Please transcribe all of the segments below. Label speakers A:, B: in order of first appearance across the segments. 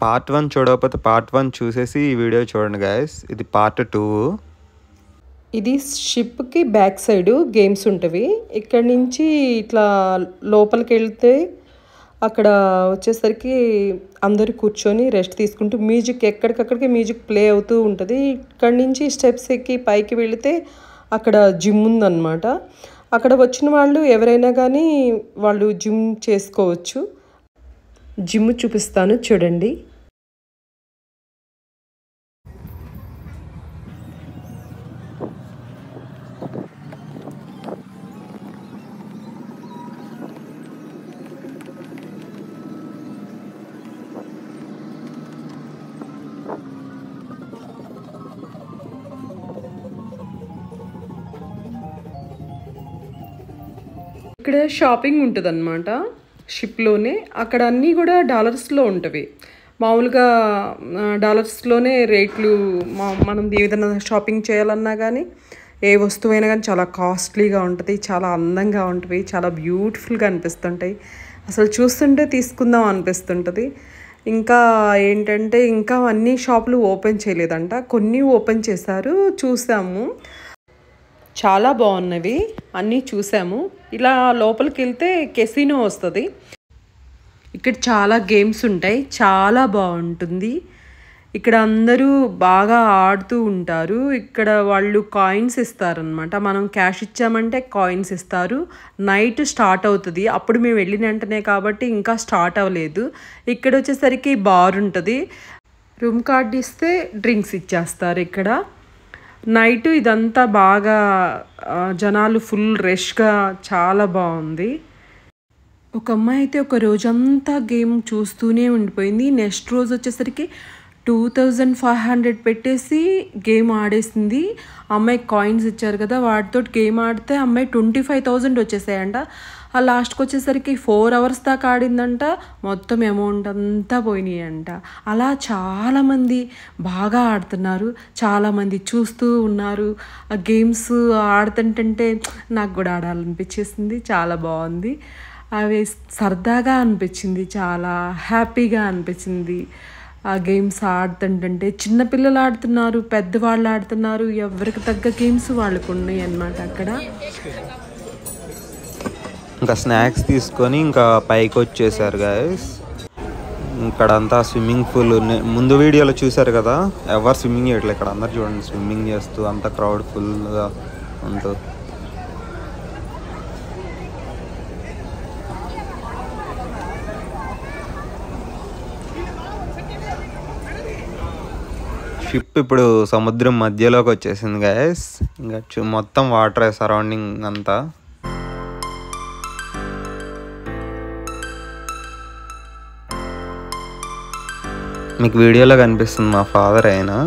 A: Part 1 చూడకపోతే part 1 చూసేసి ఈ వీడియో చూడండి గైస్. ఇది పార్ట్ 2.
B: ఇది షిప్కి బ్యాక్ సైడ్ గేమ్స్ ఉంటవి. ఇక్కడ నుంచి ఇట్లా లోపలికి వెళ్తే అక్కడ వచ్చేసరికి అందరూ కూర్చొని రెస్ట్ తీసుకుంటూ మ్యూజిక్ ఎక్కడికక్కడికి మ్యూజిక్ ప్లే అవుతూ ఉంటుంది. ఇక్కడ నుంచి స్టెప్స్ ఎక్కి పైకి వెళితే అక్కడ జిమ్ ఉందన్నమాట. అక్కడ వచ్చిన వాళ్ళు ఎవరైనా కానీ వాళ్ళు జిమ్ చేసుకోవచ్చు. జిమ్ చూపిస్తాను చూడండి. ఇక్కడ షాపింగ్ ఉంటుంది అన్నమాట షిప్లోనే. అక్కడ అన్నీ కూడా డాలర్స్లో ఉంటవి. మామూలుగా డాలర్స్లోనే రేట్లు. మనం ఏదైనా షాపింగ్ చేయాలన్నా కానీ ఏ వస్తువైనా కానీ చాలా కాస్ట్లీగా ఉంటుంది, చాలా అందంగా ఉంటుంది, చాలా బ్యూటిఫుల్గా అనిపిస్తుంటాయి. అసలు చూస్తుంటే తీసుకుందాం అనిపిస్తుంటుంది. ఇంకా ఏంటంటే ఇంకా అన్ని షాపులు ఓపెన్ చేయలేదంట, కొన్ని ఓపెన్ చేశారు, చూసాము. చాలా బాగున్నవి, అన్నీ చూసాము. ఇలా లోపలికి వెళ్తే కెసినో వస్తుంది. ఇక్కడ చాలా గేమ్స్ ఉంటాయి, చాలా బాగుంటుంది. ఇక్కడ అందరూ బాగా ఆడుతూ ఉంటారు. ఇక్కడ వాళ్ళు కాయిన్స్ ఇస్తారనమాట. మనం క్యాష్ ఇచ్చామంటే కాయిన్స్ ఇస్తారు. నైట్ స్టార్ట్ అవుతుంది. అప్పుడు మేము వెళ్ళిన వెంటనే కాబట్టి ఇంకా స్టార్ట్ అవ్వలేదు. ఇక్కడ వచ్చేసరికి బార్ ఉంటుంది. రూమ్ కార్డ్ ఇస్తే డ్రింక్స్ ఇచ్చేస్తారు. ఇక్కడ నైట్ ఇదంతా బాగా జనాలు ఫుల్ రష్గా చాలా బాగుంది. ఒక అమ్మాయి అయితే ఒక రోజంతా గేమ్ చూస్తూనే ఉండిపోయింది. నెక్స్ట్ రోజు వచ్చేసరికి 2500 పెట్టేసి గేమ్ ఆడేసింది. అమ్మాయి కాయిన్స్ ఇచ్చారు కదా, వాటితో గేమ్ ఆడితే అమ్మాయి 25,000 వచ్చేసాయంట. ఆ లాస్ట్కి వచ్చేసరికి 4 hours దాకా ఆడిందంట. మొత్తం అమౌంట్ అంతా పోయినాయంట. అలా చాలామంది బాగా ఆడుతున్నారు, చాలామంది చూస్తూ ఉన్నారు. ఆ గేమ్స్ ఆడుతుంటే నాకు కూడా ఆడాలనిపించేసింది. చాలా బాగుంది. అవి సరదాగా అనిపించింది, చాలా హ్యాపీగా అనిపించింది. ఆ గేమ్స్ ఆడుతుంటే చిన్నపిల్లలు ఆడుతున్నారు, పెద్దవాళ్ళు ఆడుతున్నారు. ఎవరికి తగ్గ గేమ్స్ వాళ్ళకు ఉన్నాయి అన్నమాట. అక్కడ
A: ఇంకా స్నాక్స్ తీసుకొని ఇంకా పైకి వచ్చేసారు గైస్. ఇక్కడ అంతా స్విమ్మింగ్ పూల్. ముందు వీడియోలో చూసారు కదా, ఎవరు స్విమ్మింగ్ చేయట్లేదు. ఇక్కడ అందరు చూడండి స్విమ్మింగ్ చేస్తూ, అంత క్రౌడ్ ఫుల్గా ఉంటూ. షిప్ ఇప్పుడు సముద్రం మధ్యలోకి వచ్చేసింది గైస్. ఇంకా మొత్తం వాటర్ సరౌండింగ్ అంతా. మీకు వీడియోలో కనిపిస్తుంది మా ఫాదర్ అయినా.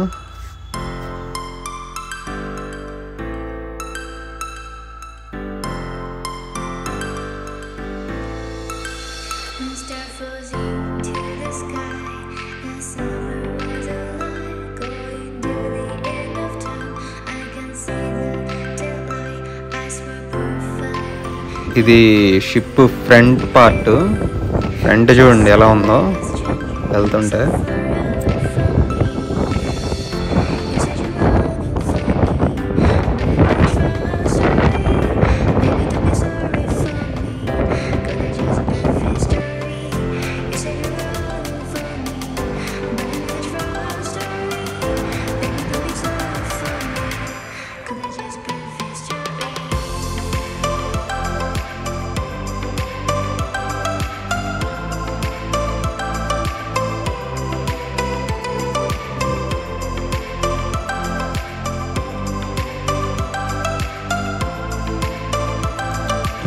A: ఇది షిప్ ఫ్రంట్ పార్ట్. ఫ్రంట్ చూడండి ఎలా ఉందో వెళ్తుంటే.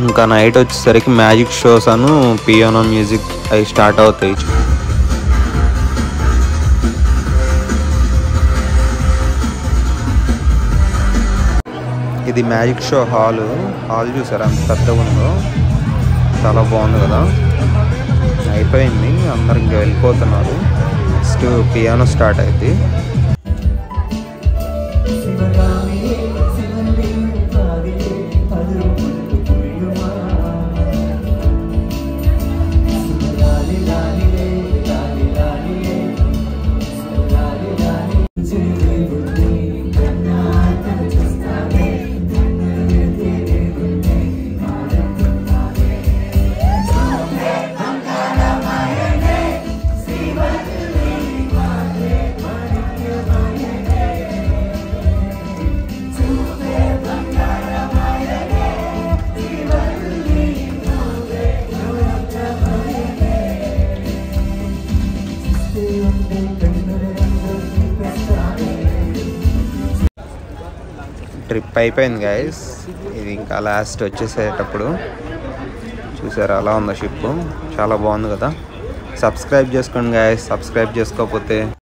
A: ఇంకా నైట్ వచ్చేసరికి మ్యాజిక్ షోస్ అను పియానో మ్యూజిక్ అవి స్టార్ట్ అవుతాయి. ఇది మ్యాజిక్ షో హాల్ చూసారా అంత పెద్దగా ఉందో, చాలా బాగుంది కదా. అయిపోయింది, అందరు ఇంకా వెళ్ళిపోతున్నారు. నెక్స్ట్ పియానో స్టార్ట్ అయింది. ట్రిప్ అయిపోయింది గైస్. ఇది ఇంకా లాస్ట్ వచ్చేసేటప్పుడు చూసారా అలా ఉందా షిప్, చాలా బాగుంది కదా. సబ్స్క్రైబ్ చేసుకోండి గైస్, సబ్స్క్రైబ్ చేసుకోకపోతే.